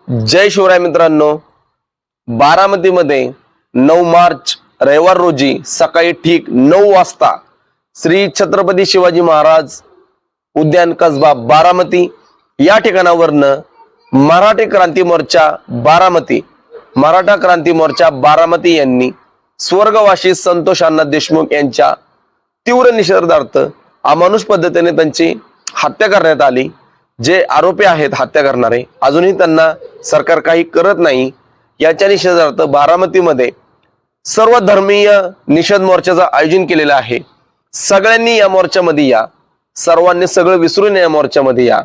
जय शिवराय मित्रांनो, बारामतीमध्ये 9 मार्च रविवार रोजी सकाळी ठीक 9 वाजता श्री छत्रपती शिवाजी महाराज उद्यान कसबा बारामती या ठिकाणावरनं मराठा क्रांती मोर्चा बारामती यांनी स्वर्गवासी संतोष अण्णा देशमुख यांच्या तीव्र निषेधार्थ अमानुष पद्धतीने त्यांची हत्या करण्यात आली। जे आरोपी आहेत हत्या करणारे अजूनही त्यांना सरकार काही करत नाही। याच्या निषेधार्थ बारामतीमध्ये सर्व धर्मीय निषेध मोर्चाचं आयोजन केलेलं आहे। सगळ्यांनी या मोर्चामध्ये या, सर्वांनी सगळं विसरून या मोर्चामध्ये या।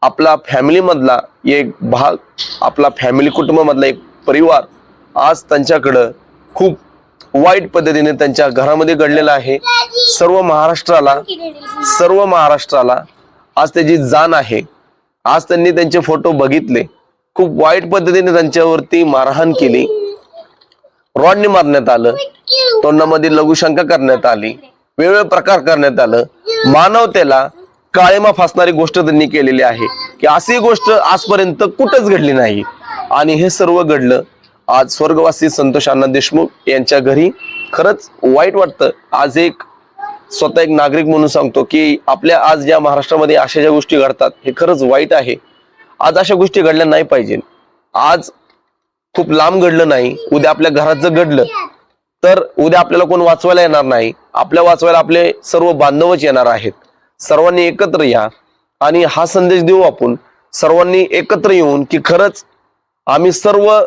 आपला फॅमिली मधला एक भाग, आपला फॅमिली कुटुंब मधला एक परिवार आज त्यांच्याकडे खूप वाईट पद्धतीने त्यांच्या घरामध्ये घडलेला आहे। सर्व महाराष्ट्राला आज त्याची जाण आहे। आज त्यांनी त्यांचे फोटो बघितले, खूप वाईट पद्धतीने त्यांच्यावरती मारहाण केली, रॉडने मारण्यात आलं, तोंडामध्ये लघुशंका करण्यात आली, वेगवेगळे प्रकार करण्यात आलं। मानवतेला काळीमा फासणारी गोष्ट त्यांनी केलेली आहे की अशी गोष्ट आजपर्यंत कुठंच घडली नाही। आणि हे सर्व घडलं आज स्वर्गवासी संतोष अण्णा देशमुख यांच्या घरी। खरंच वाईट वाटतं। आज स्वतः एक नागरिक म्हणून सांगतो की आपल्या आज ज्या महाराष्ट्रामध्ये अशा ज्या गोष्टी घडतात हे खरंच वाईट आहे। आज अशा गोष्टी घडल्या नाही पाहिजे। आज खूप लांब घडलं नाही, उद्या आपल्या घरात जर घडलं तर उद्या आपल्याला कोण वाचवायला येणार नाही। आपल्या वाचवायला आपले सर्व बांधवच येणार आहेत। सर्वांनी एकत्र या आणि हा संदेश देऊ आपण सर्वांनी एकत्र येऊन की खरंच आम्ही सर्व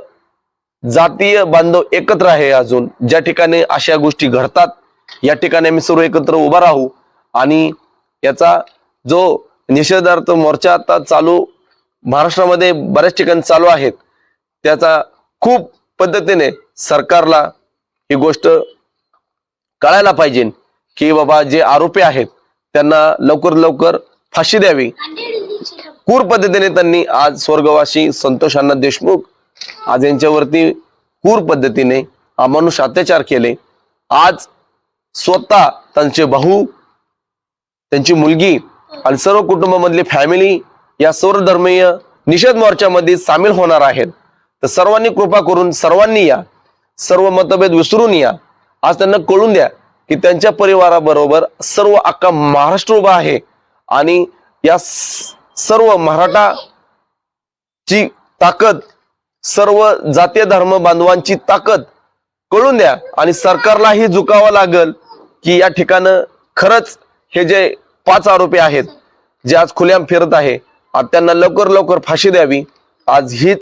जातीय बांधव एकत्र आहे। अजून ज्या ठिकाणी अशा गोष्टी घडतात या ठिकाणी आम्ही सर्व एकत्र उभा राहू। आणि याचा जो निषेधार्थ मोर्चा आता चालू महाराष्ट्रामध्ये बऱ्याच ठिकाणी चालू आहेत, त्याचा खूप पद्धतीने सरकारला ही गोष्ट कळायला पाहिजे की बाबा जे आरोपी आहेत त्यांना लवकर फाशी द्यावी। क्रूर पद्धतीने त्यांनी आज स्वर्गवासी संतोष अण्णा देशमुख आज यांच्यावरती क्रूर पद्धतीने अमानुष अत्याचार केले। आज स्वतः त्यांचे भाऊ, त्यांची मुलगी आणि सर्व कुटुंबामधली फॅमिली या सर्व धर्मीय निषेध मोर्चामध्ये सामील होणार आहेत। तर सर्वांनी कृपा करून सर्वांनी या, सर्व मतभेद विसरून या। आज त्यांना कळून द्या की त्यांच्या परिवाराबरोबर सर्व अख्खा महाराष्ट्र उभा आहे आणि या सर्व मराठाची ताकद, सर्व जातीय धर्म बांधवांची ताकद कळून द्या। आणि सरकारलाही झुकावं लागल की या ठिकाणं खरंच हे जे 5 आरोपी आहेत जे आज खुलेआम फिरत आहे त्यांना लवकर फाशी द्यावी। आज हीच